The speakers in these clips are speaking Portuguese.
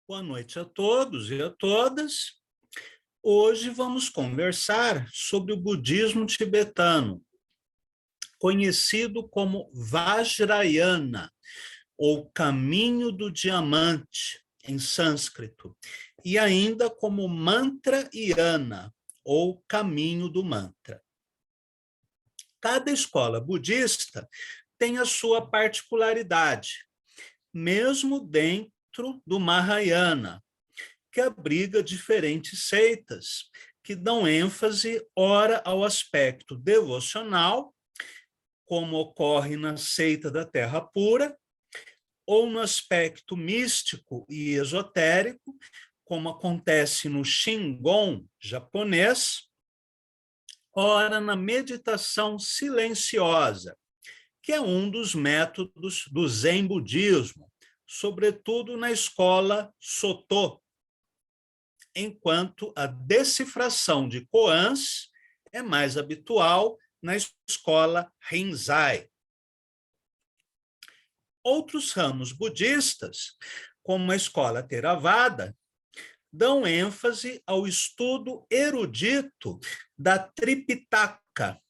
Boa noite a todos e a todas. Hoje vamos conversar sobre o budismo tibetano, conhecido como Vajrayana, ou Caminho do Diamante, em sânscrito, e ainda como Mantrayana, ou Caminho do Mantra. Cada escola budista tem a sua particularidade, mesmo dentro do Mahayana, que abriga diferentes seitas, que dão ênfase, ora, ao aspecto devocional, como ocorre na seita da Terra Pura, ou no aspecto místico e esotérico, como acontece no Shingon japonês, ora na meditação silenciosa, que é um dos métodos do Zen budismo, sobretudo na escola Soto, enquanto a decifração de koans é mais habitual na escola Rinzai. Outros ramos budistas, como a escola Theravada, dão ênfase ao estudo erudito da Tripitaka,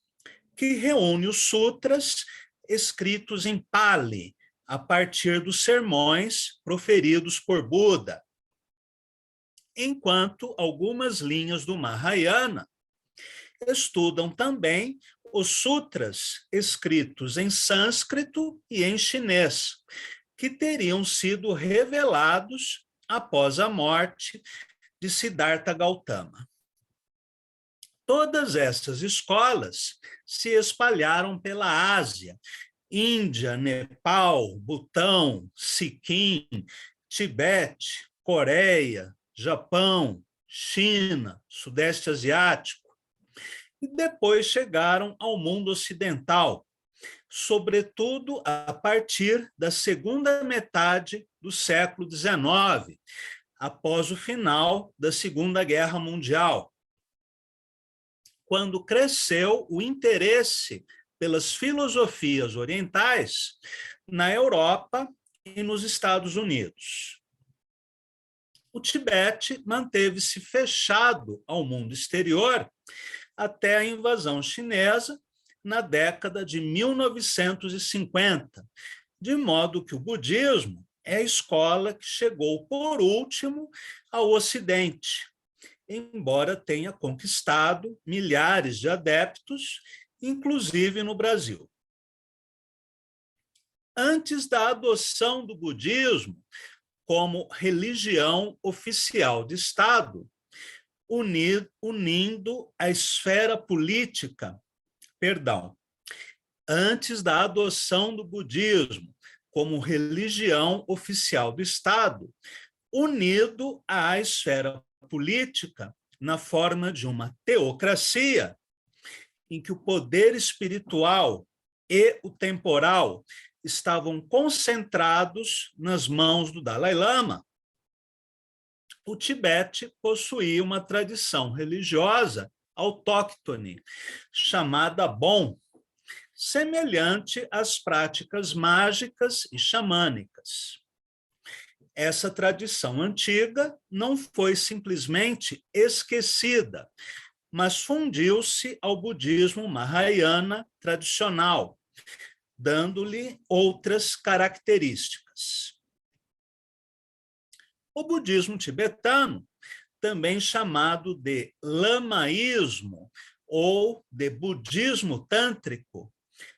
que reúne os sutras escritos em Pali, a partir dos sermões proferidos por Buda, enquanto algumas linhas do Mahayana estudam também os sutras escritos em sânscrito e em chinês, que teriam sido revelados após a morte de Siddhartha Gautama. Todas essas escolas se espalharam pela Ásia, Índia, Nepal, Butão, Sikkim, Tibete, Coreia, Japão, China, Sudeste Asiático, e depois chegaram ao mundo ocidental, sobretudo a partir da segunda metade do século XIX, após o final da Segunda Guerra Mundial, quando cresceu o interesse pelas filosofias orientais na Europa e nos Estados Unidos. O Tibete manteve-se fechado ao mundo exterior até a invasão chinesa na década de 1950, de modo que o budismo é a escola que chegou por último ao Ocidente, embora tenha conquistado milhares de adeptos, inclusive no Brasil. Antes da adoção do budismo como religião oficial de Estado, unindo a esfera política, antes da adoção do budismo como religião oficial do Estado, unido à esfera política na forma de uma teocracia, em que o poder espiritual e o temporal estavam concentrados nas mãos do Dalai Lama, o Tibete possuía uma tradição religiosa autóctone, chamada Bon, semelhante às práticas mágicas e xamânicas. Essa tradição antiga não foi simplesmente esquecida, mas fundiu-se ao budismo Mahayana tradicional, dando-lhe outras características. O budismo tibetano, também chamado de lamaísmo ou de budismo tântrico,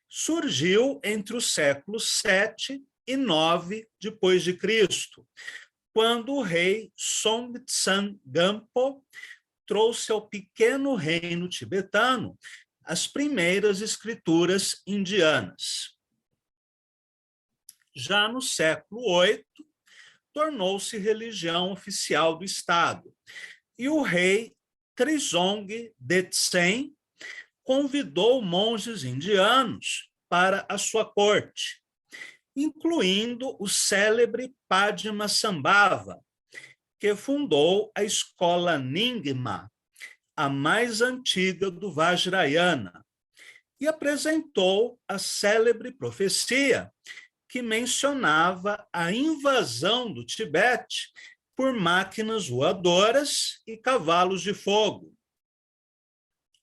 surgiu entre os séculos 7 e 9 depois de Cristo, quando o rei Songtsen Gampo trouxe ao pequeno reino tibetano as primeiras escrituras indianas. Já no século 8, tornou-se religião oficial do Estado, e o rei Trizong Detsen convidou monges indianos para a sua corte, incluindo o célebre Padmasambhava, que fundou a escola Nyingma, a mais antiga do Vajrayana, e apresentou a célebre profecia que mencionava a invasão do Tibete por máquinas voadoras e cavalos de fogo,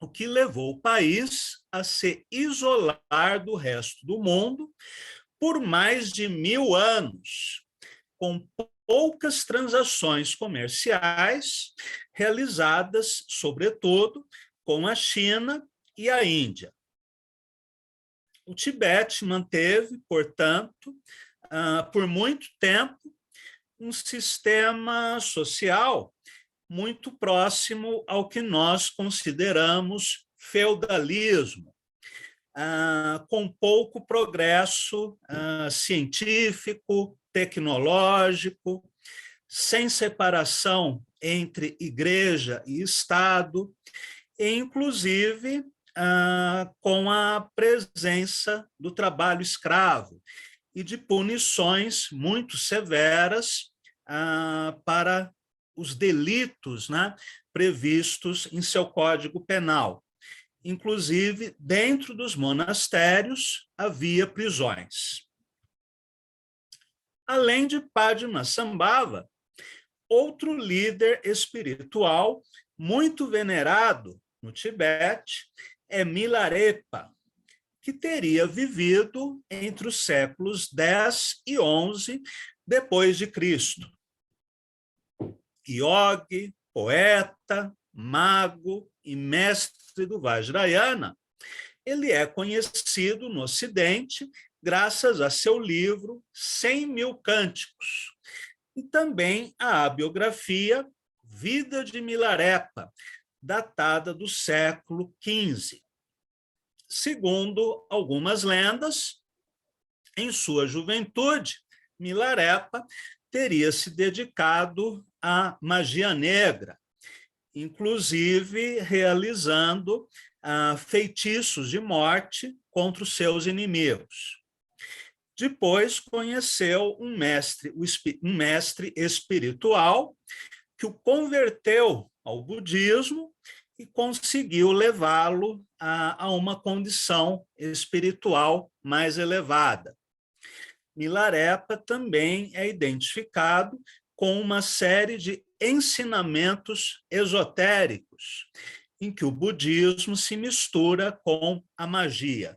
o que levou o país a se isolar do resto do mundo por mais de 1000 anos, com poucas transações comerciais realizadas, sobretudo, com a China e a Índia. O Tibete manteve, portanto, por muito tempo, um sistema social muito próximo ao que nós consideramos feudalismo, com pouco progresso científico, tecnológico, sem separação entre igreja e Estado, e, inclusive, com a presença do trabalho escravo e de punições muito severas para os delitos, né, previstos em seu Código Penal. Inclusive, dentro dos monastérios, havia prisões. Além de Padmasambhava, outro líder espiritual muito venerado no Tibete é Milarepa, que teria vivido entre os séculos 10 e 11 depois de Cristo. Yogi, poeta, mago e mestre do Vajrayana, ele é conhecido no Ocidente graças a seu livro 100.000 Cânticos e também à biografia Vida de Milarepa, datada do século XV. Segundo algumas lendas, em sua juventude, Milarepa teria se dedicado à magia negra, inclusive realizando feitiços de morte contra os seus inimigos. Depois conheceu um mestre espiritual que o converteu ao budismo e conseguiu levá-lo a uma condição espiritual mais elevada. Milarepa também é identificado com uma série de ensinamentos esotéricos, em que o budismo se mistura com a magia.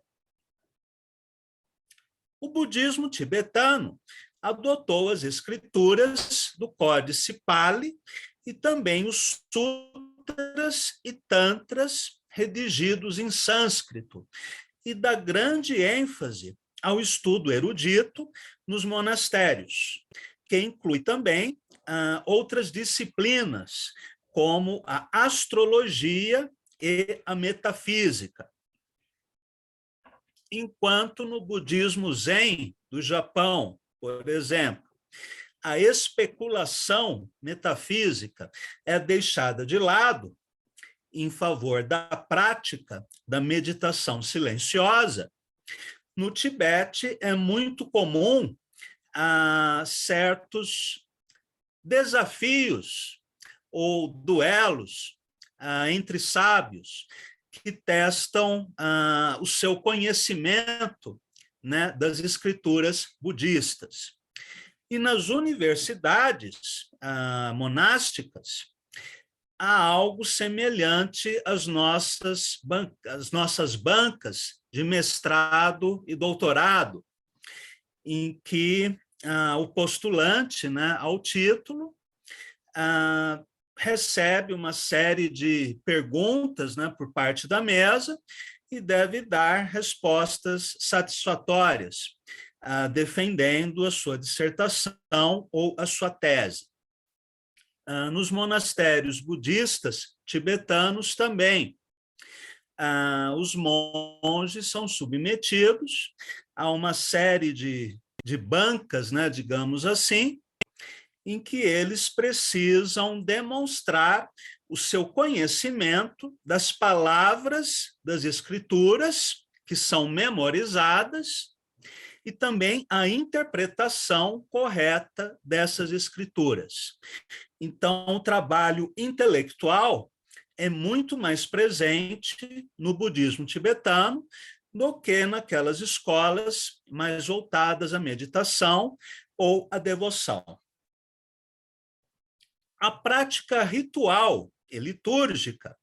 O budismo tibetano adotou as escrituras do Códice Pali e também os sutras e tantras redigidos em sânscrito, e dá grande ênfase ao estudo erudito nos monastérios, que inclui também outras disciplinas, como a astrologia e a metafísica. Enquanto no budismo Zen do Japão, por exemplo, a especulação metafísica é deixada de lado em favor da prática da meditação silenciosa, no Tibete é muito comum certos desafios ou duelos entre sábios que testam o seu conhecimento, né, das escrituras budistas. E nas universidades monásticas, há algo semelhante às nossas bancas de mestrado e doutorado, em que o postulante, né, ao título recebe uma série de perguntas, né, por parte da mesa e deve dar respostas satisfatórias, defendendo a sua dissertação ou a sua tese. Nos monastérios budistas tibetanos também, os monges são submetidos a uma série de bancas, né, digamos assim, em que eles precisam demonstrar o seu conhecimento das palavras das escrituras, que são memorizadas, e também a interpretação correta dessas escrituras. Então, o trabalho intelectual é muito mais presente no budismo tibetano do que naquelas escolas mais voltadas à meditação ou à devoção. A prática ritual e litúrgica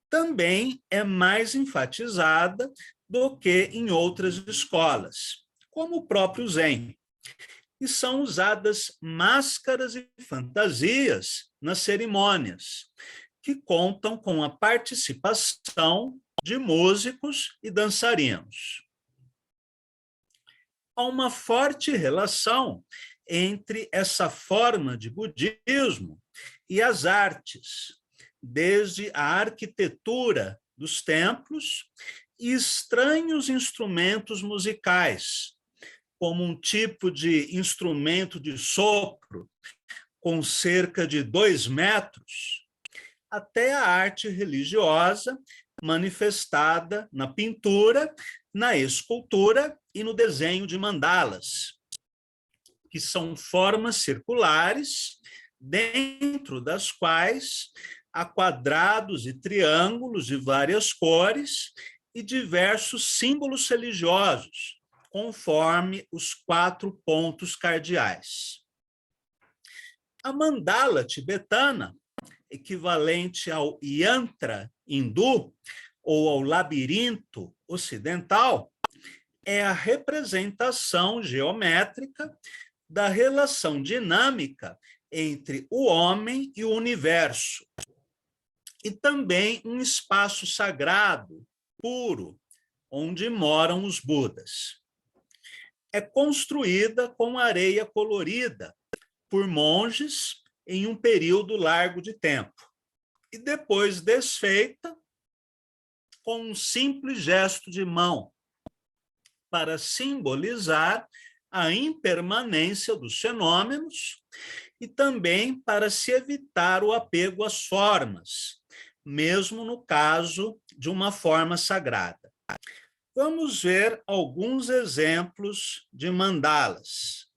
também é mais enfatizada do que em outras escolas, como o próprio Zen, e são usadas máscaras e fantasias nas cerimônias, que contam com a participação de músicos e dançarinos. Há uma forte relação entre essa forma de budismo e as artes, desde a arquitetura dos templos e estranhos instrumentos musicais, como um tipo de instrumento de sopro com cerca de 2 metros, até a arte religiosa manifestada na pintura, na escultura e no desenho de mandalas, que são formas circulares, dentro das quais há quadrados e triângulos de várias cores e diversos símbolos religiosos, conforme os 4 pontos cardeais. A mandala tibetana, equivalente ao yantra hindu ou ao labirinto ocidental, é a representação geométrica da relação dinâmica entre o homem e o universo, e também um espaço sagrado, puro, onde moram os Budas. É construída com areia colorida por monges em um período largo de tempo, e depois desfeita com um simples gesto de mão, para simbolizar a impermanência dos fenômenos e também para se evitar o apego às formas, mesmo no caso de uma forma sagrada. Vamos ver alguns exemplos de mandalas.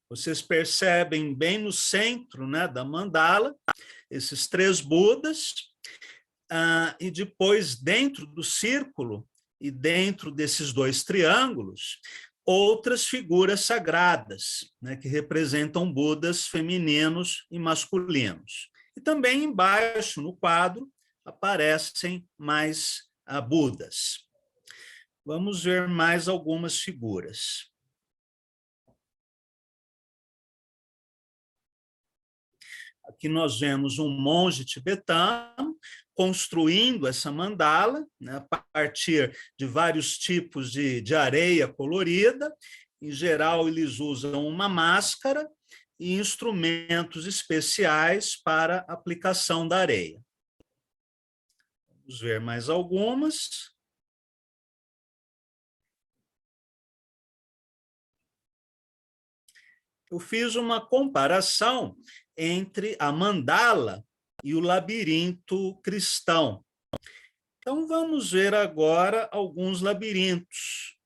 Vocês percebem bem no centro, né, da mandala, esses 3 Budas, e depois, dentro do círculo e dentro desses 2 triângulos, outras figuras sagradas, né, que representam Budas femininos e masculinos. E também embaixo, no quadro, aparecem mais Budas. Vamos ver mais algumas figuras. Aqui nós vemos um monge tibetano construindo essa mandala, né, a partir de vários tipos de areia colorida. Em geral, eles usam uma máscara e instrumentos especiais para aplicação da areia. Vamos ver mais algumas. Eu fiz uma comparação entre a mandala e o labirinto cristão. Então, vamos ver agora alguns labirintos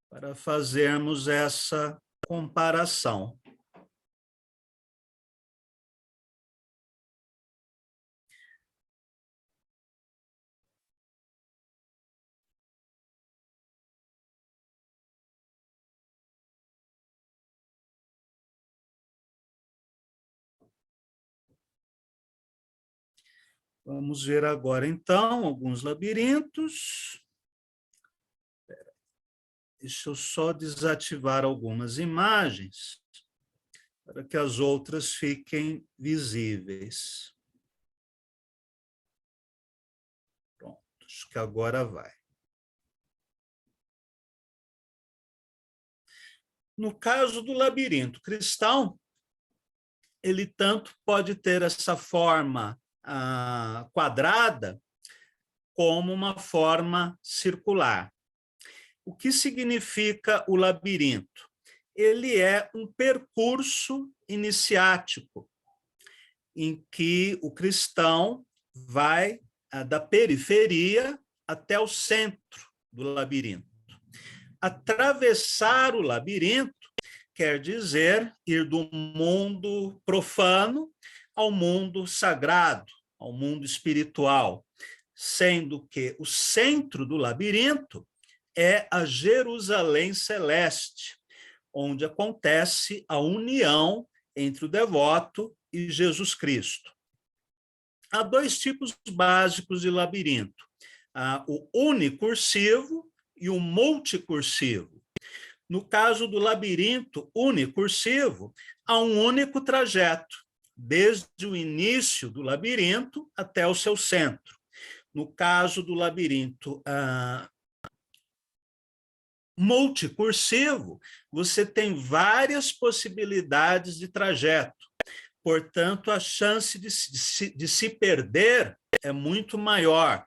para fazermos essa comparação. Vamos ver agora, então, alguns labirintos. Deixa eu só desativar algumas imagens para que as outras fiquem visíveis. Pronto, acho que agora vai. No caso do labirinto cristão, ele tanto pode ter essa forma quadrada como uma forma circular. O que significa o labirinto? Ele é um percurso iniciático, em que o cristão vai da periferia até o centro do labirinto. Atravessar o labirinto quer dizer ir do mundo profano ao mundo sagrado, ao mundo espiritual, sendo que o centro do labirinto é a Jerusalém Celeste, onde acontece a união entre o devoto e Jesus Cristo. Há dois tipos básicos de labirinto: o unicursivo e o multicursivo. No caso do labirinto unicursivo, há um único trajeto, desde o início do labirinto até o seu centro. No caso do labirinto multicursivo, você tem várias possibilidades de trajeto. Portanto, a chance de se perder é muito maior.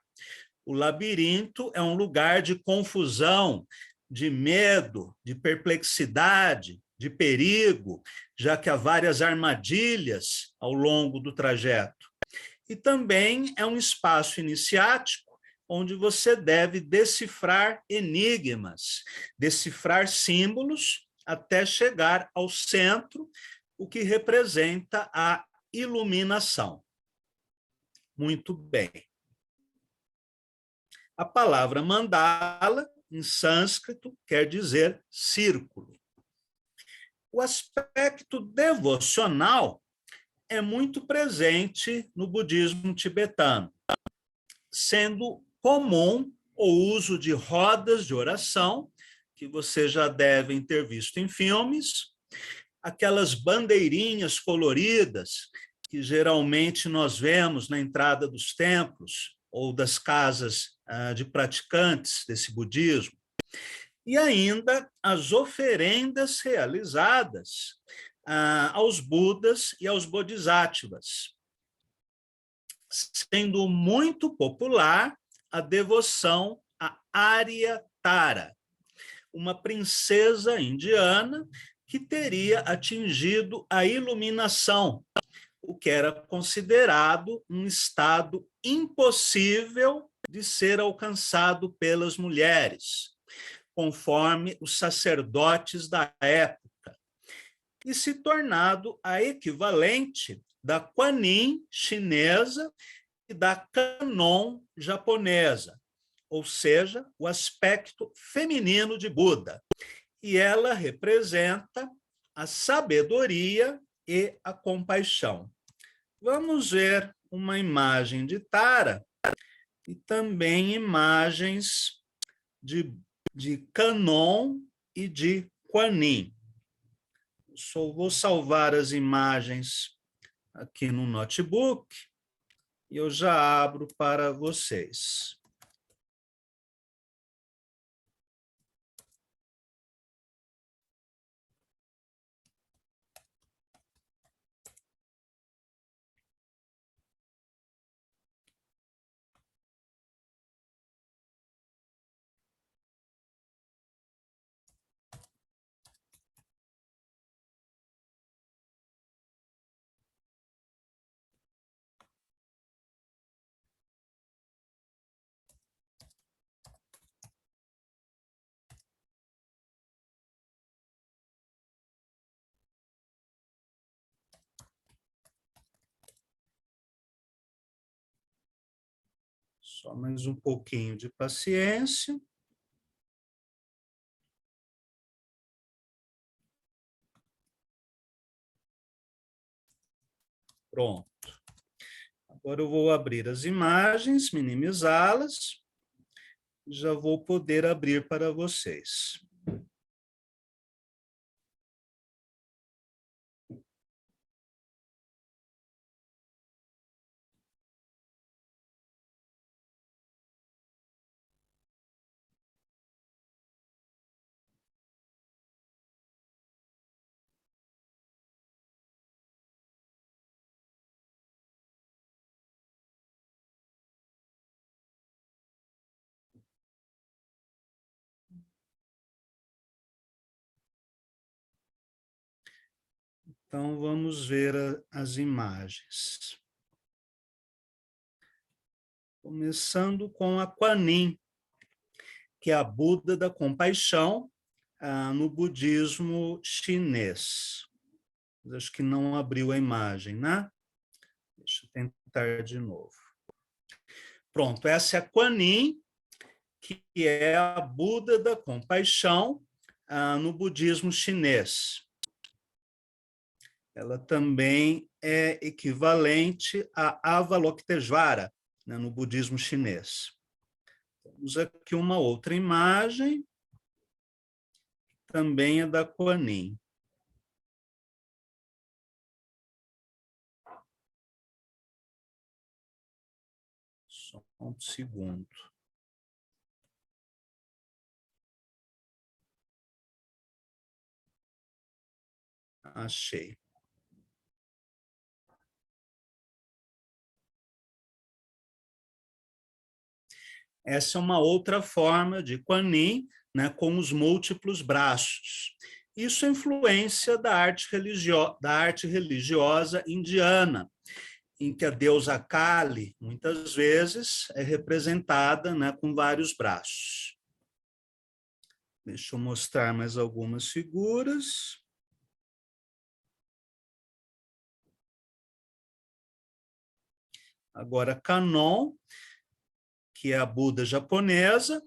O labirinto é um lugar de confusão, de medo, de perplexidade, de perigo, já que há várias armadilhas ao longo do trajeto. E também é um espaço iniciático, onde você deve decifrar enigmas, decifrar símbolos, até chegar ao centro, o que representa a iluminação. Muito bem. A palavra mandala, em sânscrito, quer dizer círculo. O aspecto devocional é muito presente no budismo tibetano, sendo comum o uso de rodas de oração, que vocês já devem ter visto em filmes, aquelas bandeirinhas coloridas que geralmente nós vemos na entrada dos templos ou das casas de praticantes desse budismo, e ainda as oferendas realizadas aos Budas e aos Bodhisattvas, sendo muito popular a devoção a Aryatara, uma princesa indiana que teria atingido a iluminação, o que era considerado um estado impossível de ser alcançado pelas mulheres, conforme os sacerdotes da época, e se tornado a equivalente da Kuan Yin chinesa e da Kannon japonesa, ou seja, o aspecto feminino de Buda. E ela representa a sabedoria e a compaixão. Vamos ver uma imagem de Tara e também imagens de Kannon e de Kuan Yin. Só vou salvar as imagens aqui no notebook e eu já abro para vocês. Só mais um pouquinho de paciência. Pronto. Agora eu vou abrir as imagens, minimizá-las. Já vou poder abrir para vocês. Então, vamos ver as imagens. Começando com a Kuan Yin, que é a Buda da compaixão no budismo chinês. Acho que não abriu a imagem, né? Deixa eu tentar de novo. Pronto, essa é a Kuan Yin, que é a Buda da compaixão no budismo chinês. Ela também é equivalente a Avalokiteshvara, né, no budismo chinês. Temos aqui uma outra imagem, também é da Kuan Yin. Só um segundo. Achei. Essa é uma outra forma de Kuan Yin, né, com os múltiplos braços. Isso é influência da arte religiosa indiana, em que a deusa Kali, muitas vezes, é representada, né, com vários braços. Deixa eu mostrar mais algumas figuras. Agora, Kannon, que é a Buda japonesa,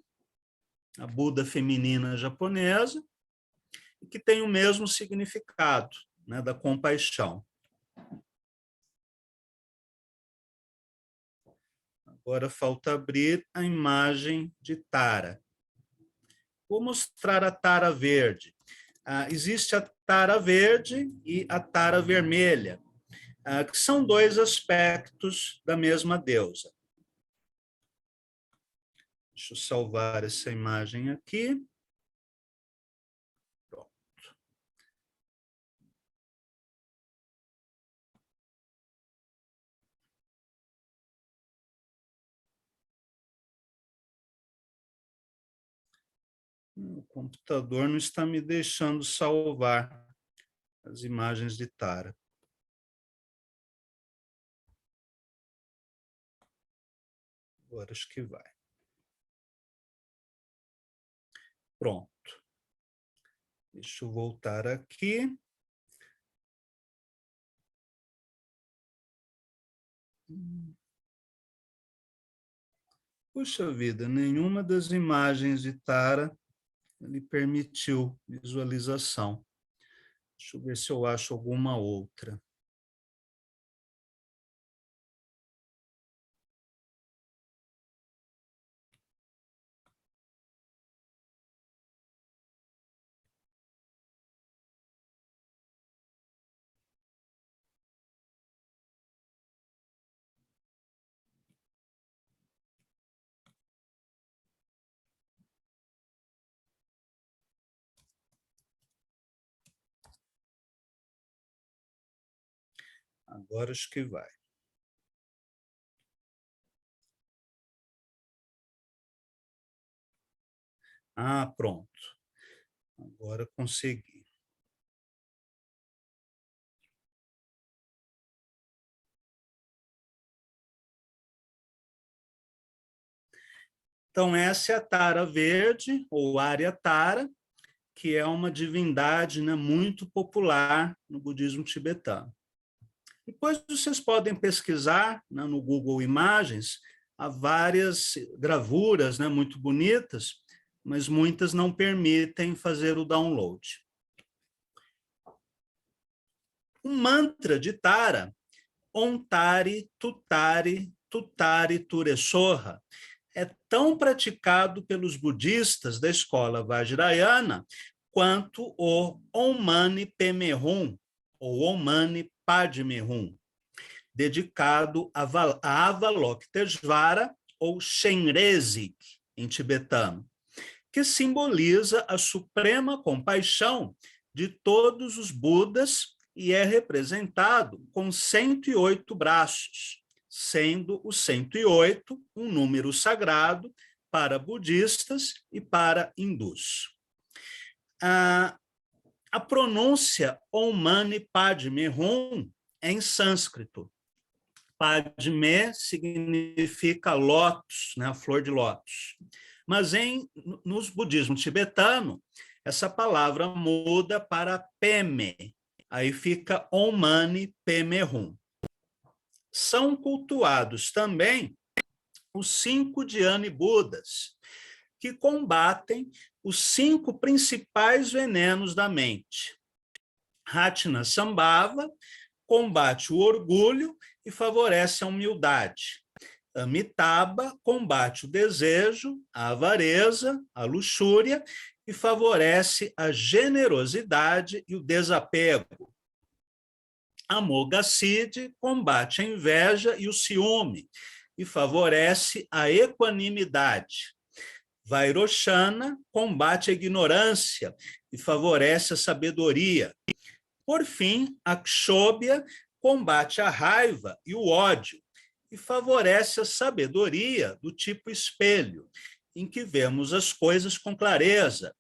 a Buda feminina japonesa, que tem o mesmo significado, né, da compaixão. Agora falta abrir a imagem de Tara. Vou mostrar a Tara verde. Existe a Tara verde e a Tara vermelha, que são dois aspectos da mesma deusa. Deixa eu salvar essa imagem aqui. Pronto. O computador não está me deixando salvar as imagens de Tara. Agora acho que vai. Pronto. Deixa eu voltar aqui. Puxa vida, nenhuma das imagens de Tara lhe permitiu visualização. Deixa eu ver se eu acho alguma outra. Agora acho que vai. Pronto. Agora consegui. Então, essa é a Tara verde, ou Arya Tara, que é uma divindade, né, muito popular no budismo tibetano. Depois vocês podem pesquisar, né, no Google Imagens, há várias gravuras, né, muito bonitas, mas muitas não permitem fazer o download. O mantra de Tara, Ontari, Tutari, Tutari, Turesorra, é tão praticado pelos budistas da escola Vajrayana quanto o Om Mani Padme Hum, ou Om Mani Padme Hum, dedicado a Avalokiteshvara, ou Shenrezig, em tibetano, que simboliza a suprema compaixão de todos os Budas e é representado com 108 braços, sendo o 108 um número sagrado para budistas e para hindus. A pronúncia Om Mani Padme Hum é em sânscrito. Padme significa lótus, né, a flor de lótus. Mas no budismo tibetano, essa palavra muda para Peme. Aí fica Om Mani Padme Hum. São cultuados também os 5 Dhyani Budas, que combatem os 5 principais venenos da mente. Ratnasambhava combate o orgulho e favorece a humildade. Amitabha combate o desejo, a avareza, a luxúria e favorece a generosidade e o desapego. Amoghasiddhi combate a inveja e o ciúme e favorece a equanimidade. Vairochana combate a ignorância e favorece a sabedoria. Por fim, a Kshobhya combate a raiva e o ódio e favorece a sabedoria do tipo espelho, em que vemos as coisas com clareza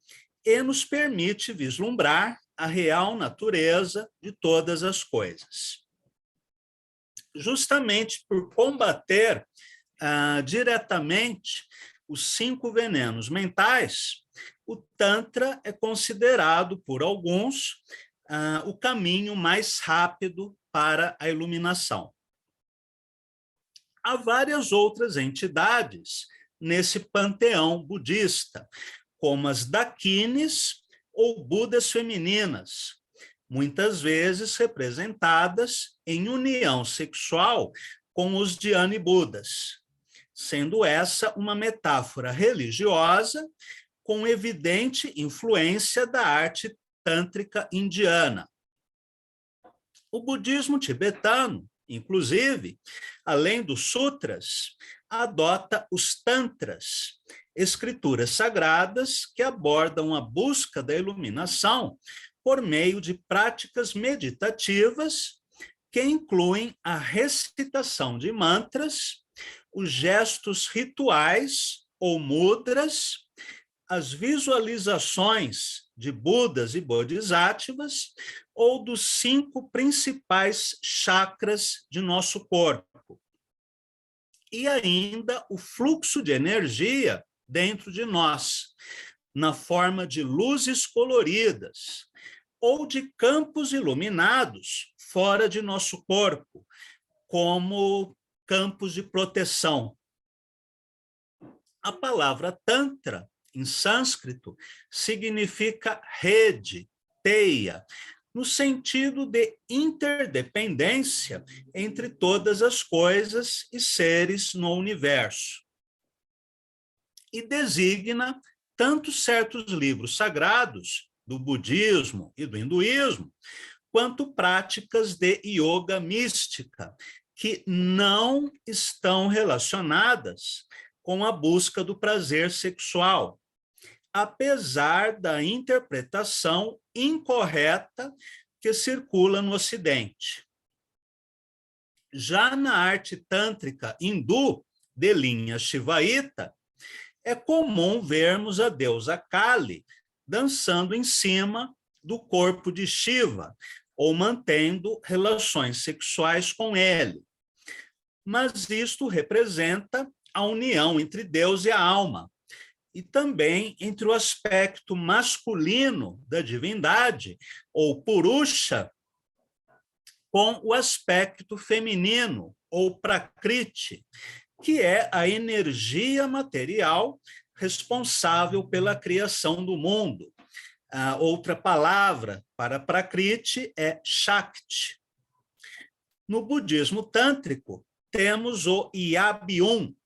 e nos permite vislumbrar a real natureza de todas as coisas. Justamente por combater diretamente os 5 venenos mentais, o Tantra é considerado por alguns o caminho mais rápido para a iluminação. Há várias outras entidades nesse panteão budista, como as Dakinis ou Budas femininas, muitas vezes representadas em união sexual com os Dhyani Budas, sendo essa uma metáfora religiosa com evidente influência da arte tântrica indiana. O budismo tibetano, inclusive, além dos sutras, adota os tantras, escrituras sagradas que abordam a busca da iluminação por meio de práticas meditativas que incluem a recitação de mantras, os gestos rituais ou mudras, as visualizações de Budas e Bodhisattvas ou dos 5 principais chakras de nosso corpo. E ainda o fluxo de energia dentro de nós, na forma de luzes coloridas ou de campos iluminados fora de nosso corpo, como campos de proteção. A palavra Tantra, em sânscrito, significa rede, teia, no sentido de interdependência entre todas as coisas e seres no universo. E designa tanto certos livros sagrados do budismo e do hinduísmo, quanto práticas de yoga mística, que não estão relacionadas com a busca do prazer sexual, apesar da interpretação incorreta que circula no Ocidente. Já na arte tântrica hindu, de linha shivaíta, é comum vermos a deusa Kali dançando em cima do corpo de Shiva, ou mantendo relações sexuais com ele. Mas isto representa a união entre Deus e a alma, e também entre o aspecto masculino da divindade, ou Purusha, com o aspecto feminino, ou Prakriti, que é a energia material responsável pela criação do mundo. A outra palavra para Prakriti é Shakti. No budismo tântrico, temos o Yabyum,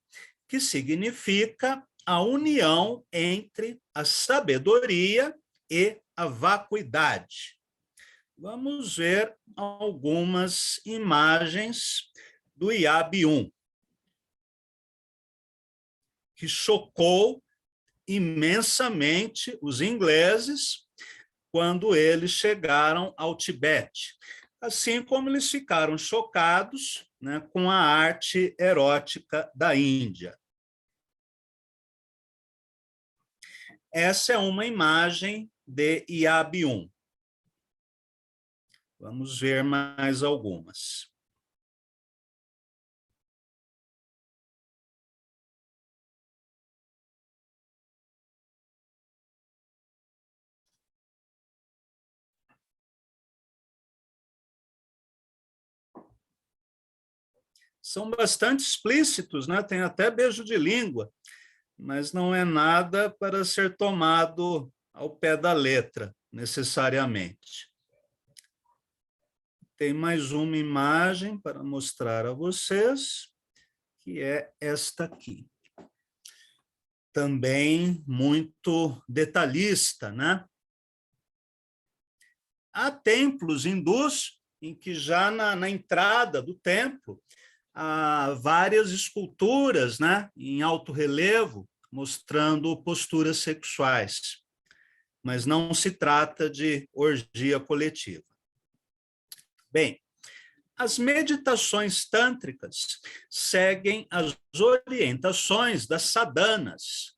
que significa a união entre a sabedoria e a vacuidade. Vamos ver algumas imagens do Yabyum, que chocou imensamente os ingleses quando eles chegaram ao Tibete, assim como eles ficaram chocados, né, com a arte erótica da Índia. Essa é uma imagem de Yabyum. Vamos ver mais algumas. São bastante explícitos, né? Tem até beijo de língua. mas não é nada para ser tomado ao pé da letra, necessariamente. Tem mais uma imagem para mostrar a vocês, que é esta aqui. Também muito detalhista, né? Há templos hindus em que já na entrada do templo há várias esculturas, né, em alto relevo, mostrando posturas sexuais, mas não se trata de orgia coletiva. Bem, as meditações tântricas seguem as orientações das sadhanas,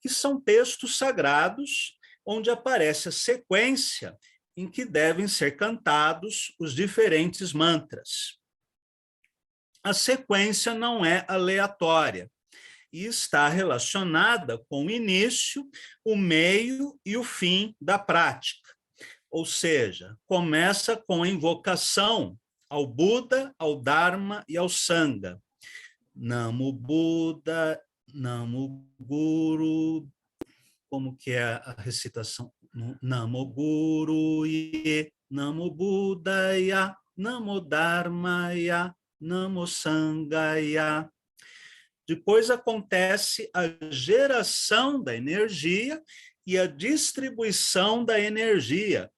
que são textos sagrados onde aparece a sequência em que devem ser cantados os diferentes mantras. A sequência não é aleatória e está relacionada com o início, o meio e o fim da prática. Ou seja, começa com a invocação ao Buda, ao Dharma e ao Sangha. Namo Buda, Namo Guru, como que é a recitação? Namo Guru Ye, Namo Buddhaya, Namo Dharmaya, Namo Sanghaya. Depois acontece a geração da energia e a distribuição da energia,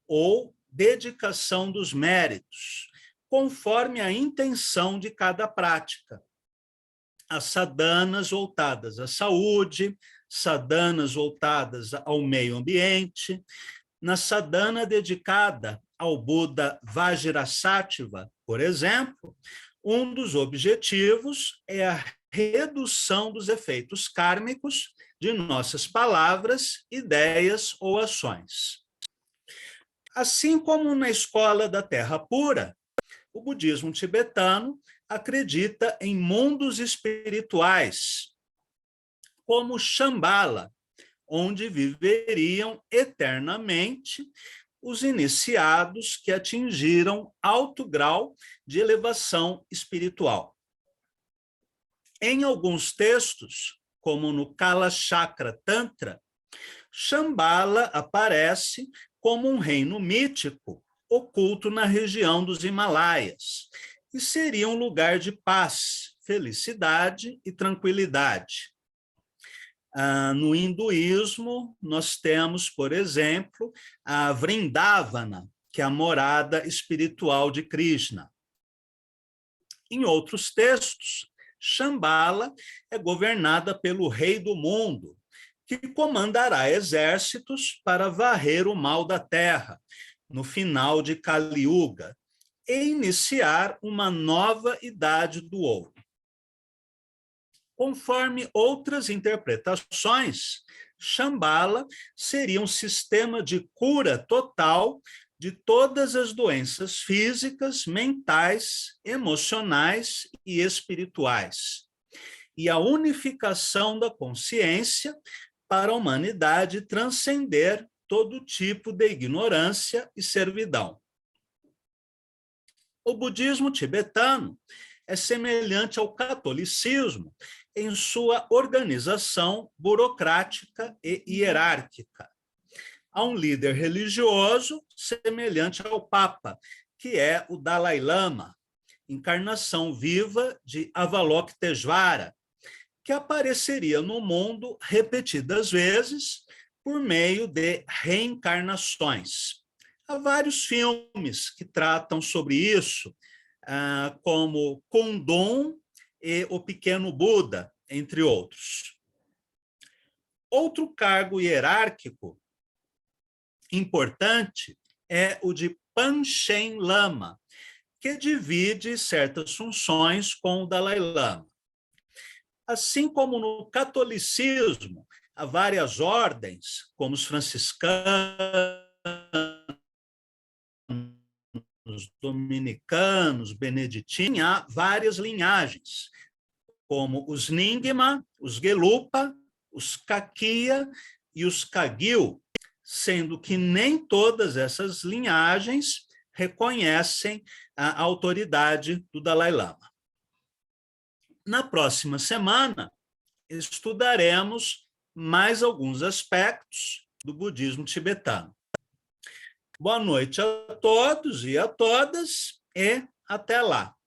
ou dedicação dos méritos, conforme a intenção de cada prática. As sadhanas voltadas à saúde, sadhanas voltadas ao meio ambiente. Na sadhana dedicada ao Buda Vajrasattva, por exemplo, um dos objetivos é a redução dos efeitos kármicos de nossas palavras, ideias ou ações. Assim como na escola da Terra Pura, o budismo tibetano acredita em mundos espirituais, como Shambhala, onde viveriam eternamente os iniciados que atingiram alto grau de elevação espiritual. Em alguns textos, como no Kala Chakra Tantra, Shambhala aparece como um reino mítico oculto na região dos Himalaias e seria um lugar de paz, felicidade e tranquilidade. No hinduísmo, nós temos, por exemplo, a Vrindavana, que é a morada espiritual de Krishna. Em outros textos, Shambhala é governada pelo rei do mundo, que comandará exércitos para varrer o mal da terra, no final de Kali Yuga, e iniciar uma nova idade do ouro. Conforme outras interpretações, Shambhala seria um sistema de cura total de todas as doenças físicas, mentais, emocionais e espirituais, e a unificação da consciência para a humanidade transcender todo tipo de ignorância e servidão. O budismo tibetano é semelhante ao catolicismo em sua organização burocrática e hierárquica. Há um líder religioso semelhante ao Papa, que é o Dalai Lama, encarnação viva de Avalokiteshvara, que apareceria no mundo repetidas vezes por meio de reencarnações. Há vários filmes que tratam sobre isso, como Kundun e O Pequeno Buda, entre outros. Outro cargo hierárquico importante é o de Panchen Lama, que divide certas funções com o Dalai Lama. Assim como no catolicismo, há várias ordens, como os franciscanos, os dominicanos, beneditinos, há várias linhagens, como os Nyingma, os Gelupa, os Kakya e os Kagyu, sendo que nem todas essas linhagens reconhecem a autoridade do Dalai Lama. Na próxima semana, estudaremos mais alguns aspectos do budismo tibetano. Boa noite a todos e a todas e até lá.